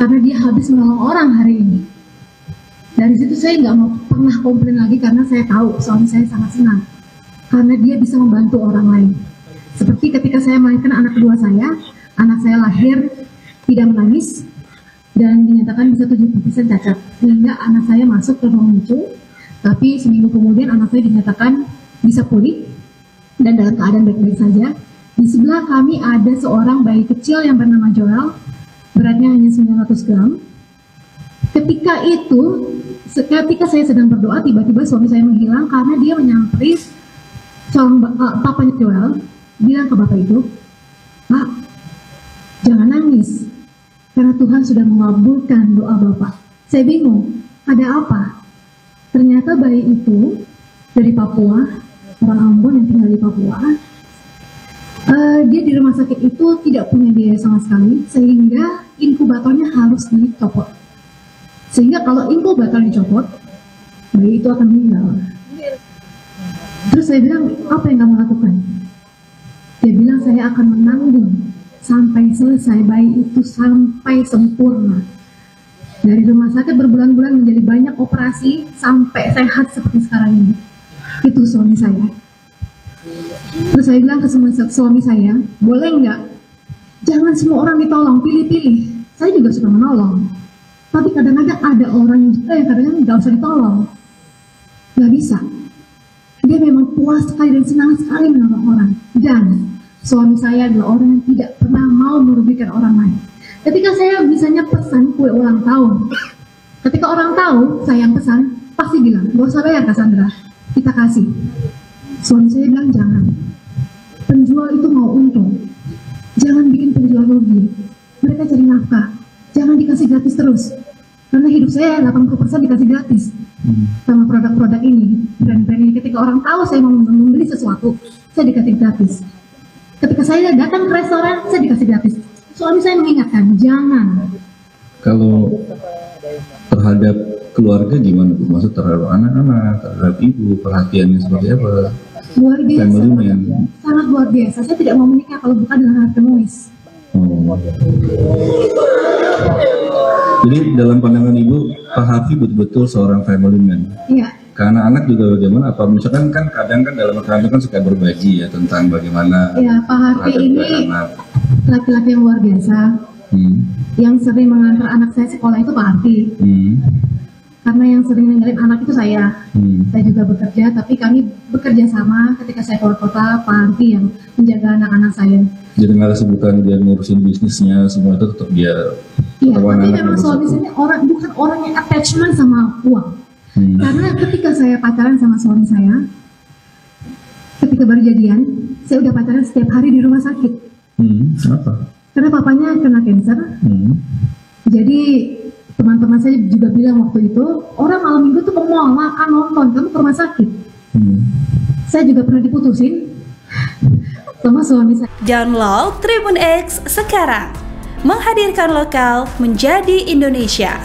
karena dia habis menolong orang hari ini. Dari situ saya nggak mau pernah komplain lagi karena saya tahu suami saya sangat senang karena dia bisa membantu orang lain. Seperti ketika saya melahirkan anak kedua saya, anak saya lahir tidak menangis dan dinyatakan bisa 70% cacat, sehingga anak saya masuk ke ruang lucu, tapi seminggu kemudian anak saya dinyatakan bisa pulih dan dalam keadaan baik-baik saja. Di sebelah kami ada seorang bayi kecil yang bernama Joel, beratnya hanya 900 gram. Ketika saya sedang berdoa, tiba-tiba suami saya menghilang karena dia menyamperi papanya Joel, bilang ke bapak itu, "Pak, jangan nangis, karena Tuhan sudah mengabulkan doa bapak." Saya bingung, ada apa? Ternyata bayi itu dari Papua, orang Ambon yang tinggal di Papua. Dia di rumah sakit itu tidak punya biaya sama sekali, sehingga inkubatornya harus dicopot. Sehingga kalau inkubator dicopot, bayi itu akan meninggal. Terus saya bilang, apa yang kamu lakukan? Dia bilang, saya akan menanggung sampai selesai bayi itu sampai sempurna. Dari rumah sakit berbulan-bulan menjadi banyak operasi sampai sehat seperti sekarang ini. Itu suami saya. Terus saya bilang ke suami saya, boleh nggak? Jangan semua orang ditolong, pilih-pilih. Saya juga suka menolong. Tapi kadang-kadang ada orang yang juga yang kadang-kadang nggak usah ditolong. Nggak bisa. Dia memang puas sekali dan senang sekali menolong orang. Dan suami saya adalah orang yang tidak pernah mau merugikan orang lain. Ketika saya misalnya pesan kue ulang tahun, ketika orang tahu saya yang pesan, pasti bilang, "Gak usah bayar Cassandra, kita kasih." Suami saya bilang, "Jangan. Penjual itu mau untung. Jangan bikin penjual rugi. Mereka cari nafkah. Jangan dikasih gratis terus. Karena hidup saya 80% dikasih gratis sama produk-produk ini. Brand-brand ini. Ketika orang tahu saya mau membeli sesuatu, saya dikasih gratis. Ketika saya datang ke restoran, saya dikasih gratis." Suami saya mengingatkan, jangan. Kalau terhadap keluarga gimana? Maksud terhadap anak-anak, terhadap ibu, perhatiannya seperti apa? Luar biasa, sangat luar biasa. Saya tidak mau menikah kalau bukan dengan anak penulis. Jadi dalam pandangan ibu, Pak Harvey betul-betul seorang family man. Iya. Karena anak juga bagaimana? Apa misalkan kan kadang kan dalam kantor kan suka berbagi ya tentang bagaimana. Iya, Pak Harvey ini laki-laki yang luar biasa. Yang sering mengantar anak saya sekolah itu Pak Harvey. Karena yang sering ninggalin anak itu saya. Saya juga bekerja, tapi kami bekerja sama. Ketika saya keluar kota, Pak Harvey yang menjaga anak-anak saya. Jadi nggak ada sebutan dia ngurusin bisnisnya, semua itu tetap dia. Iya, tapi memang suami saya bukan orang yang attachment sama uang. Karena ketika saya pacaran sama suami saya, ketika baru jadian, saya udah pacaran setiap hari di rumah sakit. Kenapa? Karena papanya kena cancer. Jadi teman-teman saya juga bilang waktu itu, orang malam minggu tuh ke mall, makan, nonton, kamu ke rumah sakit. Saya juga pernah diputusin sama suami saya. Download Tribun X sekarang, menghadirkan lokal menjadi Indonesia.